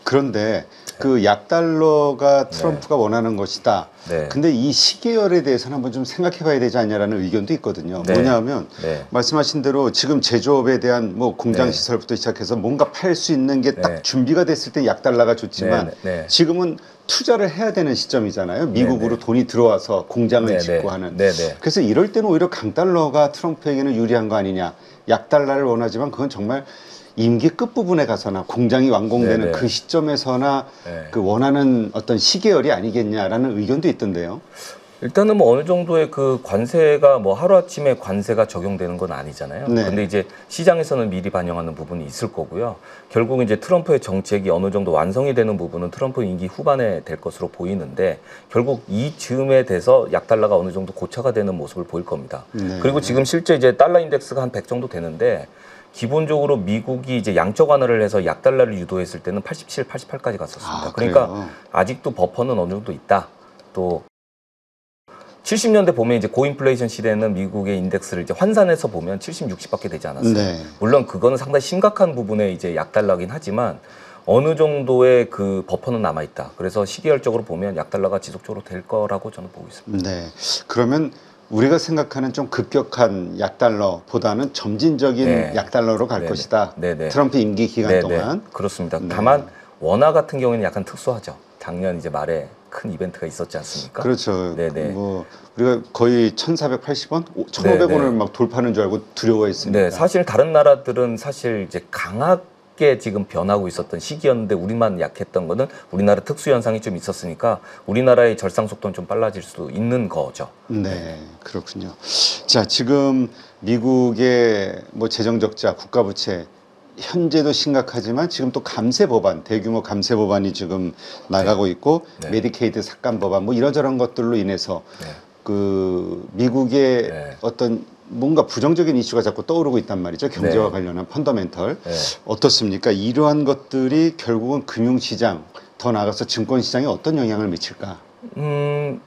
그런데 그 약달러가 트럼프가 원하는 것이다. 근데 이 시계열에 대해서는 한번 좀 생각해 봐야 되지 않냐라는 의견도 있거든요. 뭐냐면 말씀하신 대로 지금 제조업에 대한 뭐 공장 시설부터 시작해서 뭔가 팔 수 있는 게 딱 준비가 됐을 때 약달러가 좋지만 지금은 투자를 해야 되는 시점이잖아요. 미국으로 돈이 들어와서 공장을 짓고 하는. 그래서 이럴 때는 오히려 강달러가 트럼프에게는 유리한 거 아니냐. 약달러를 원하지만 그건 정말 임기 끝부분에 가서나 공장이 완공되는 그 시점에서나 그 원하는 어떤 시계열이 아니겠냐라는 의견도 있던데요. 일단은 뭐 어느 정도의 그 관세가 뭐 하루아침에 관세가 적용되는 건 아니잖아요. 근데 이제 시장에서는 미리 반영하는 부분이 있을 거고요. 결국 이제 트럼프의 정책이 어느 정도 완성이 되는 부분은 트럼프 임기 후반에 될 것으로 보이는데 결국 이 즈음에 돼서 약달러가 어느 정도 고착화 되는 모습을 보일 겁니다. 그리고 지금 실제 이제 달러 인덱스가 한 100 정도 되는데 기본적으로 미국이 이제 양적 완화를 해서 약달러를 유도했을 때는 87, 88까지 갔었습니다. 그러니까 아직도 버퍼는 어느 정도 있다. 또 70년대 보면 이제 고인플레이션 시대에는 미국의 인덱스를 이제 환산해서 보면 70, 60밖에 되지 않았어요. 물론 그거는 상당히 심각한 부분의 이제 약달러긴 하지만 어느 정도의 그 버퍼는 남아 있다. 그래서 시계열적으로 보면 약달러가 지속적으로 될 거라고 저는 보고 있습니다. 그러면 우리가 생각하는 좀 급격한 약달러보다는 점진적인 약달러로 갈 것이다. 트럼프 임기 기간 동안. 그렇습니다. 다만 원화 같은 경우에는 약간 특수하죠. 작년 이제 말에 큰 이벤트가 있었지 않습니까? 그렇죠. 뭐 우리가 거의 1,480원, 1,500원을 막 돌파하는 줄 알고 두려워했습니다. 사실 다른 나라들은 사실 이제 강하게 지금 변하고 있었던 시기였는데 우리만 약했던 거는 우리나라 특수 현상이 좀 있었으니까 우리나라의 절상 속도는 좀 빨라질 수도 있는 거죠. 그렇군요. 자, 지금 미국의 뭐 재정 적자, 국가 부채 현재도 심각하지만 지금 또 감세 법안, 대규모 감세 법안이 지금 나가고 있고 메디케이드 삭감 법안 뭐 이러저런 것들로 인해서 그 미국의 어떤 뭔가 부정적인 이슈가 자꾸 떠오르고 있단 말이죠. 경제와 관련한 펀더멘털. 어떻습니까? 이러한 것들이 결국은 금융시장, 더 나아가서 증권시장에 어떤 영향을 미칠까?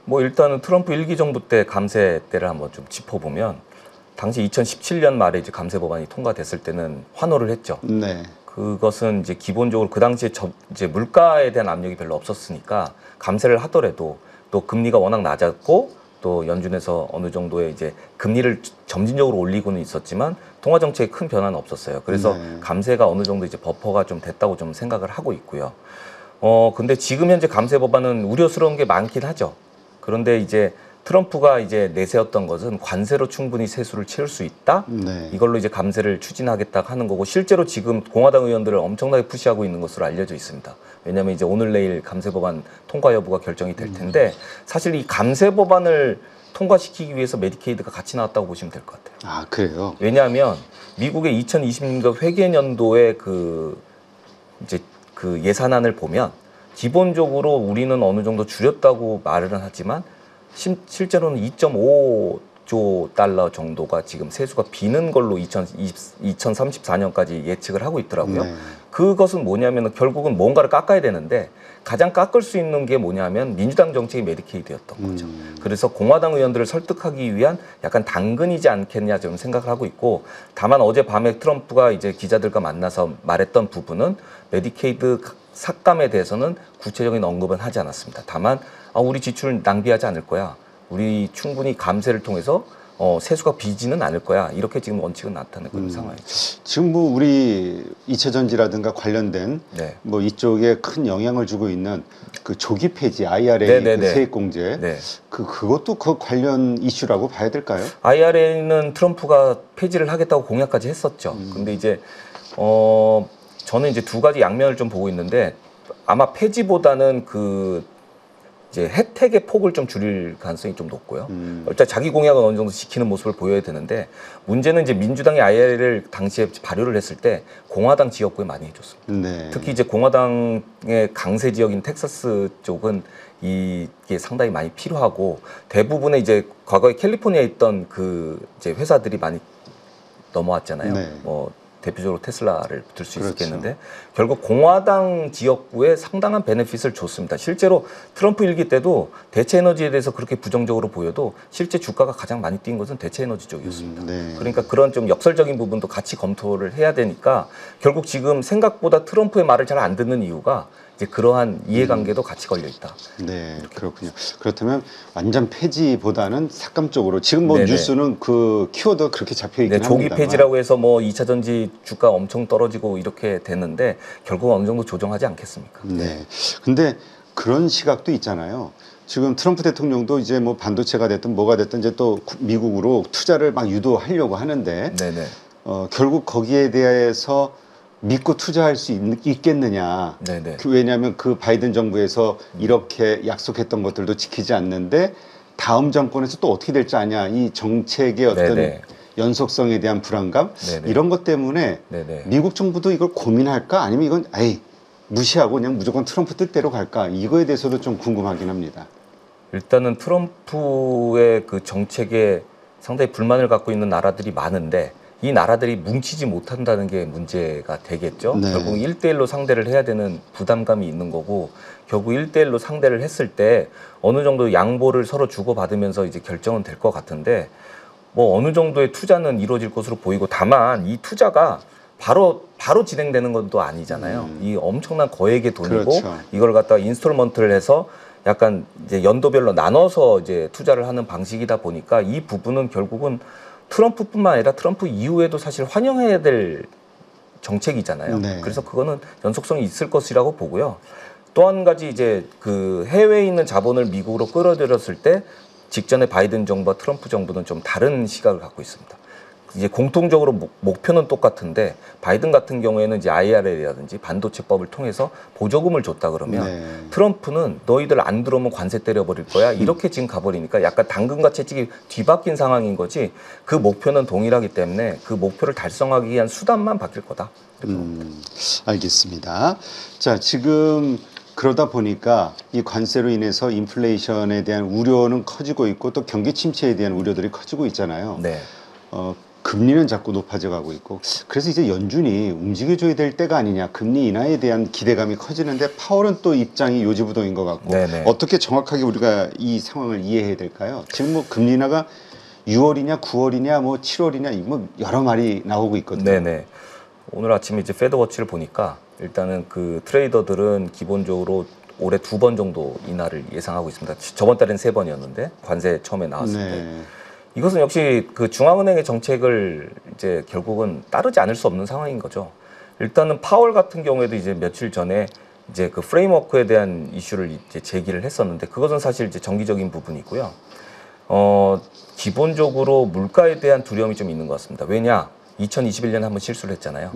뭐 일단은 트럼프 1기 정부 때 감세 때를 한번 좀 짚어보면 당시 2017년 말에 이제 감세 법안이 통과됐을 때는 환호를 했죠. 그것은 이제 기본적으로 그 당시에 이제 물가에 대한 압력이 별로 없었으니까 감세를 하더라도 또 금리가 워낙 낮았고 또 연준에서 어느 정도의 이제 금리를 점진적으로 올리고는 있었지만 통화 정책에 큰 변화는 없었어요. 그래서 감세가 어느 정도 이제 버퍼가 좀 됐다고 좀 생각을 하고 있고요. 근데 지금 현재 감세 법안은 우려스러운 게 많긴 하죠. 그런데 이제 트럼프가 이제 내세웠던 것은 관세로 충분히 세수를 채울 수 있다. 이걸로 이제 감세를 추진하겠다 하는 거고 실제로 지금 공화당 의원들을 엄청나게 푸시하고 있는 것으로 알려져 있습니다. 왜냐하면 이제 오늘 내일 감세 법안 통과 여부가 결정이 될 텐데 사실 이 감세 법안을 통과시키기 위해서 메디케이드가 같이 나왔다고 보시면 될 것 같아요. 아, 그래요? 왜냐하면 미국의 2020년도 회계연도의 그 이제 그 예산안을 보면 기본적으로 우리는 어느 정도 줄였다고 말은 하지만 실제로는 2.5조 달러 정도가 지금 세수가 비는 걸로 2034년까지 예측을 하고 있더라고요. 그것은 뭐냐면 결국은 뭔가를 깎아야 되는데 가장 깎을 수 있는 게 뭐냐면 민주당 정책이 메디케이드였던 거죠. 그래서 공화당 의원들을 설득하기 위한 약간 당근이지 않겠냐 저는 생각을 하고 있고 다만 어젯밤에 트럼프가 이제 기자들과 만나서 말했던 부분은 메디케이드 삭감에 대해서는 구체적인 언급은 하지 않았습니다. 다만 우리 지출 낭비하지 않을 거야. 우리 충분히 감세를 통해서 세수가 비지는 않을 거야. 이렇게 지금 원칙은 나타내고 있는 상황이죠. 지금 뭐 우리 이체전지라든가 관련된 뭐 이쪽에 큰 영향을 주고 있는 그 조기 폐지 IRA 그 세액공제 그것도 그 관련 이슈라고 봐야 될까요? IRA는 트럼프가 폐지를 하겠다고 공약까지 했었죠. 근데 이제 저는 이제 두 가지 양면을 좀 보고 있는데 아마 폐지보다는 그 이제 혜택의 폭을 좀 줄일 가능성이 좀 높고요. 일단 자기 공약은 어느 정도 지키는 모습을 보여야 되는데 문제는 이제 민주당이 IRA를 당시에 발효를 했을 때 공화당 지역구에 많이 해줬습니다. 특히 이제 공화당의 강세 지역인 텍사스 쪽은 이게 상당히 많이 필요하고 대부분의 이제 과거에 캘리포니아에 있던 그 이제 회사들이 많이 넘어왔잖아요. 뭐 대표적으로 테슬라를 들 수 있겠는데 결국 공화당 지역구에 상당한 베네핏을 줬습니다. 실제로 트럼프 일기 때도 대체 에너지에 대해서 그렇게 부정적으로 보여도 실제 주가가 가장 많이 뛴 것은 대체 에너지 쪽이었습니다. 그러니까 그런 좀 역설적인 부분도 같이 검토를 해야 되니까 결국 지금 생각보다 트럼프의 말을 잘 안 듣는 이유가 이제 이제 그러한 이해관계도 같이 걸려 있다. 네, 그렇군요. 그렇다면 완전 폐지보다는 삭감적으로 지금 뭐 뉴스는 그 키워드가 그렇게 잡혀 있긴 조기 합니다만. 폐지라고 해서 뭐 2차 전지 주가 엄청 떨어지고 이렇게 됐는데 결국 어느 정도 조정하지 않겠습니까? 네. 근데 그런 시각도 있잖아요. 지금 트럼프 대통령도 이제 뭐 반도체가 됐든 뭐가 됐든 이제 또 미국으로 투자를 막 유도하려고 하는데 결국 거기에 대해서 믿고 투자할 수 있겠느냐. 왜냐하면 그 바이든 정부에서 이렇게 약속했던 것들도 지키지 않는데 다음 정권에서 또 어떻게 될지 아냐. 이 정책의 어떤 연속성에 대한 불안감 이런 것 때문에 미국 정부도 이걸 고민할까 아니면 이건 무시하고 그냥 무조건 트럼프 뜻대로 갈까 이거에 대해서도 좀 궁금하긴 합니다. 일단은 트럼프의 그 정책에 상당히 불만을 갖고 있는 나라들이 많은데 이 나라들이 뭉치지 못한다는 게 문제가 되겠죠. 결국 1대1로 상대를 해야 되는 부담감이 있는 거고 결국 1대1로 상대를 했을 때 어느 정도 양보를 서로 주고받으면서 이제 결정은 될 것 같은데 뭐 어느 정도의 투자는 이루어질 것으로 보이고 다만 이 투자가 바로 진행되는 건 또 아니잖아요. 이 엄청난 거액의 돈이고 이걸 갖다가 인스톨먼트를 해서 약간 이제 연도별로 나눠서 이제 투자를 하는 방식이다 보니까 이 부분은 결국은 트럼프뿐만 아니라 트럼프 이후에도 사실 환영해야 될 정책이잖아요. 그래서 그거는 연속성이 있을 것이라고 보고요. 또 한 가지 이제 그 해외에 있는 자본을 미국으로 끌어들였을 때 직전에 바이든 정부와 트럼프 정부는 좀 다른 시각을 갖고 있습니다. 이제 공통적으로 목표는 똑같은데 바이든 같은 경우에는 이제 IRA라든지 반도체법을 통해서 보조금을 줬다 그러면 트럼프는 너희들 안 들어오면 관세 때려버릴 거야 이렇게 지금 가버리니까 약간 당근과 채찍이 뒤바뀐 상황인 거지 그 목표는 동일하기 때문에 그 목표를 달성하기 위한 수단만 바뀔 거다. 알겠습니다. 자, 지금 그러다 보니까 이 관세로 인해서 인플레이션에 대한 우려는 커지고 있고 또 경기 침체에 대한 우려들이 커지고 있잖아요. 금리는 자꾸 높아져 가고 있고 그래서 이제 연준이 움직여줘야 될 때가 아니냐 금리 인하에 대한 기대감이 커지는데 파월은 또 입장이 요지부동인 것 같고 어떻게 정확하게 우리가 이 상황을 이해해야 될까요? 지금 뭐 금리 인하가 6월이냐 9월이냐 뭐 7월이냐 뭐 여러 말이 나오고 있거든요. 오늘 아침에 이제 패드워치를 보니까 일단은 그 트레이더들은 기본적으로 올해 2번 정도 인하를 예상하고 있습니다. 저번 달엔 3번이었는데 관세 처음에 나왔을 때. 이것은 역시 그 중앙은행의 정책을 이제 결국은 따르지 않을 수 없는 상황인 거죠. 일단은 파월 같은 경우에도 이제 며칠 전에 이제 그 프레임워크에 대한 이슈를 이제 제기를 했었는데 그것은 사실 이제 정기적인 부분이고요. 기본적으로 물가에 대한 두려움이 좀 있는 것 같습니다. 왜냐? 2021년에 한번 실수를 했잖아요.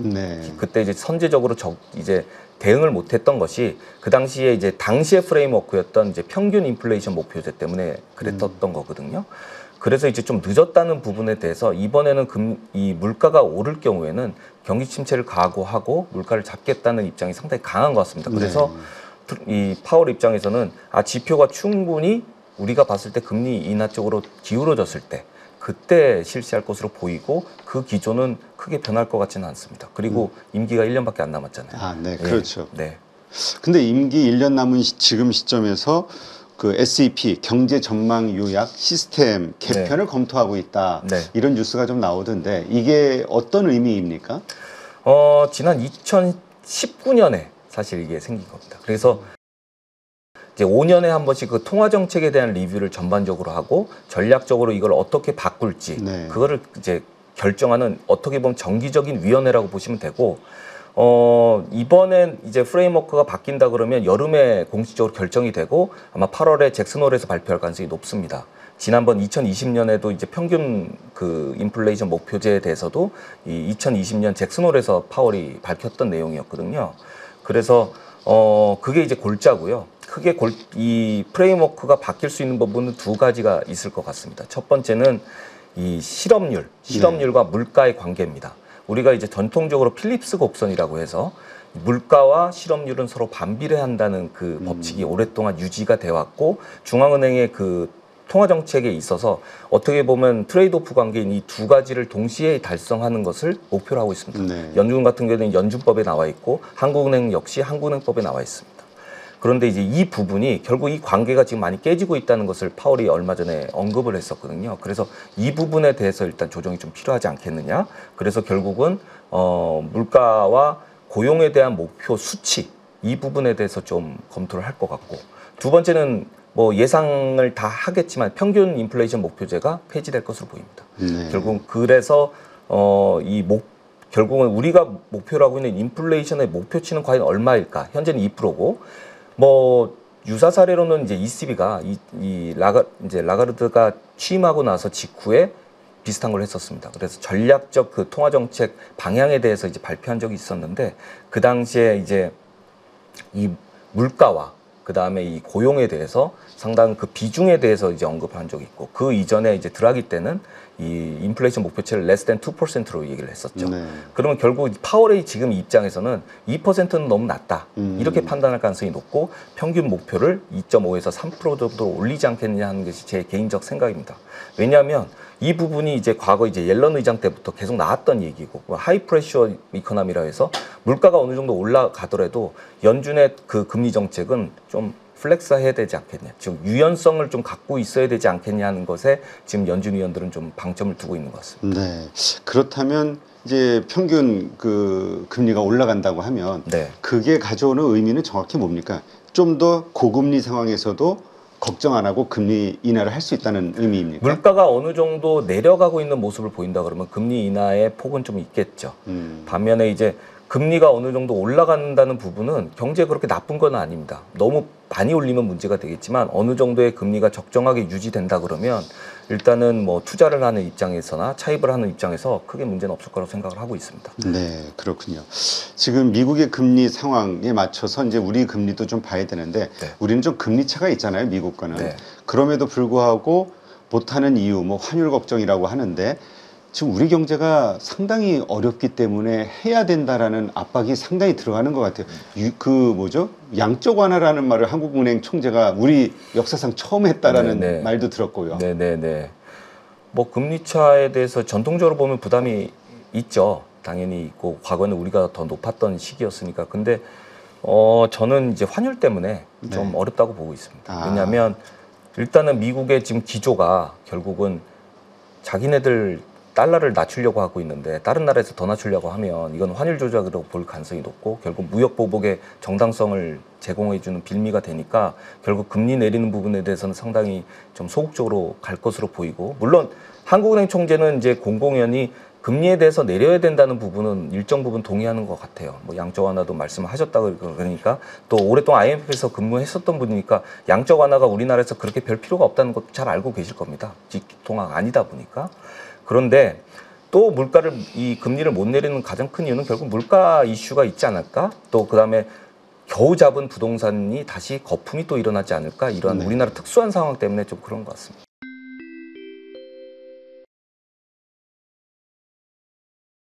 그때 이제 선제적으로 이제 대응을 못했던 것이 그 당시에 이제 당시의 프레임워크였던 이제 평균 인플레이션 목표제 때문에 그랬었던 거거든요. 그래서 이제 좀 늦었다는 부분에 대해서 이번에는 이 물가가 오를 경우에는 경기 침체를 각오하고 물가를 잡겠다는 입장이 상당히 강한 것 같습니다. 그래서 이 파월 입장에서는 지표가 충분히 우리가 봤을 때 금리 인하 쪽으로 기울어졌을 때 그때 실시할 것으로 보이고 그 기조는 크게 변할 것 같지는 않습니다. 그리고 임기가 1년밖에 안 남았잖아요. 그렇죠. 근데 임기 1년 남은 지금 시점에서 그 SEP 경제 전망 요약 시스템 개편을 검토하고 있다. 이런 뉴스가 좀 나오던데 이게 어떤 의미입니까? 지난 2019년에 사실 이게 생긴 겁니다. 그래서 이제 5년에 한 번씩 그 통화 정책에 대한 리뷰를 전반적으로 하고 전략적으로 이걸 어떻게 바꿀지 그거를 이제 결정하는 어떻게 보면 정기적인 위원회라고 보시면 되고 이번엔 이제 프레임워크가 바뀐다 그러면 여름에 공식적으로 결정이 되고 아마 8월에 잭슨홀에서 발표할 가능성이 높습니다. 지난번 2020년에도 이제 평균 그 인플레이션 목표제에 대해서도 이 2020년 잭슨홀에서 파월이 밝혔던 내용이었거든요. 그래서 그게 이제 골자고요. 크게 이 프레임워크가 바뀔 수 있는 부분은 2가지가 있을 것 같습니다. 첫 번째는 이 실업률과 물가의 관계입니다. 우리가 이제 전통적으로 필립스 곡선이라고 해서 물가와 실업률은 서로 반비례한다는 그 법칙이 오랫동안 유지가 돼 왔고 중앙은행의 그 통화 정책에 있어서 어떻게 보면 트레이드오프 관계인 이 2가지를 동시에 달성하는 것을 목표로 하고 있습니다. 연준 같은 경우에는 연준법에 나와 있고 한국은행 역시 한국은행법에 나와 있습니다. 그런데 이제 이 부분이 결국 이 관계가 지금 많이 깨지고 있다는 것을 파월이 얼마 전에 언급을 했었거든요. 그래서 이 부분에 대해서 일단 조정이 좀 필요하지 않겠느냐. 그래서 결국은 물가와 고용에 대한 목표 수치 이 부분에 대해서 좀 검토를 할 것 같고, 두 번째는 뭐 예상을 다 하겠지만 평균 인플레이션 목표제가 폐지될 것으로 보입니다. 결국 그래서 결국은 우리가 목표로 하고 있는 인플레이션의 목표치는 과연 얼마일까? 현재는 2%고, 뭐 유사 사례로는 이제 ECB가 이제 라가르드가 취임하고 나서 직후에 비슷한 걸 했었습니다. 그래서 전략적 그 통화 정책 방향에 대해서 이제 발표한 적이 있었는데, 그 당시에 이제 이 물가와 그 다음에 이 고용에 대해서 상당한 그 비중에 대해서 이제 언급한 적이 있고, 그 이전에 이제 드라기 때는 이 인플레이션 목표치를 less than 2%로 얘기를 했었죠. 그러면 결국 파월의 지금 입장에서는 2%는 너무 낮다. 이렇게 판단할 가능성이 높고, 평균 목표를 2.5에서 3% 정도로 올리지 않겠느냐 하는 것이 제 개인적 생각입니다. 왜냐하면 이 부분이 이제 과거 이제 옐런 의장 때부터 계속 나왔던 얘기고, 하이 프레셔 이코노미라 해서 물가가 어느 정도 올라가더라도 연준의 그 금리 정책은 좀 플렉스해야 되지 않겠냐, 즉 유연성을 좀 갖고 있어야 되지 않겠냐 하는 것에 지금 연준 위원들은 좀 방점을 두고 있는 것 같습니다. 네. 그렇다면 이제 평균 그 금리가 올라간다고 하면 그게 가져오는 의미는 정확히 뭡니까? 좀 더 고금리 상황에서도 걱정 안 하고 금리 인하를 할 수 있다는 의미입니까? 물가가 어느 정도 내려가고 있는 모습을 보인다 그러면 금리 인하의 폭은 좀 있겠죠. 반면에 이제 금리가 어느 정도 올라간다는 부분은 경제에 그렇게 나쁜 건 아닙니다. 너무 많이 올리면 문제가 되겠지만 어느 정도의 금리가 적정하게 유지된다 그러면 일단은 뭐 투자를 하는 입장에서나 차입을 하는 입장에서 크게 문제는 없을 거라고 생각을 하고 있습니다. 네, 그렇군요. 지금 미국의 금리 상황에 맞춰서 이제 우리 금리도 좀 봐야 되는데 우리는 좀 금리 차가 있잖아요, 미국과는. 그럼에도 불구하고 못하는 이유, 뭐 환율 걱정이라고 하는데 지금 우리 경제가 상당히 어렵기 때문에 해야 된다라는 압박이 상당히 들어가는 것 같아요. 양적 완화라는 말을 한국은행 총재가 우리 역사상 처음 했다라는 말도 들었고요. 뭐 금리 차에 대해서 전통적으로 보면 부담이 있죠. 당연히 있고 과거에는 우리가 더 높았던 시기였으니까. 근데 저는 이제 환율 때문에 좀 어렵다고 보고 있습니다. 왜냐하면 일단은 미국의 지금 기조가 결국은 자기네들 달러를 낮추려고 하고 있는데 다른 나라에서 더 낮추려고 하면 이건 환율 조작으로 볼 가능성이 높고 결국 무역 보복의 정당성을 제공해주는 빌미가 되니까 결국 금리 내리는 부분에 대해서는 상당히 좀 소극적으로 갈 것으로 보이고, 물론 한국은행 총재는 이제 공공연히 금리에 대해서 내려야 된다는 부분은 일정 부분 동의하는 것 같아요. 뭐 양적 완화도 말씀하셨다고 그러니까 또 오랫동안 IMF에서 근무했었던 분이니까 양적 완화가 우리나라에서 그렇게 별 필요가 없다는 것도 잘 알고 계실 겁니다. 직통화가 아니다 보니까. 그런데 또 이 금리를 못 내리는 가장 큰 이유는 결국 물가 이슈가 있지 않을까? 또 그다음에 겨우 잡은 부동산이 다시 거품이 또 일어나지 않을까? 이런 우리나라 특수한 상황 때문에 좀 그런 것 같습니다.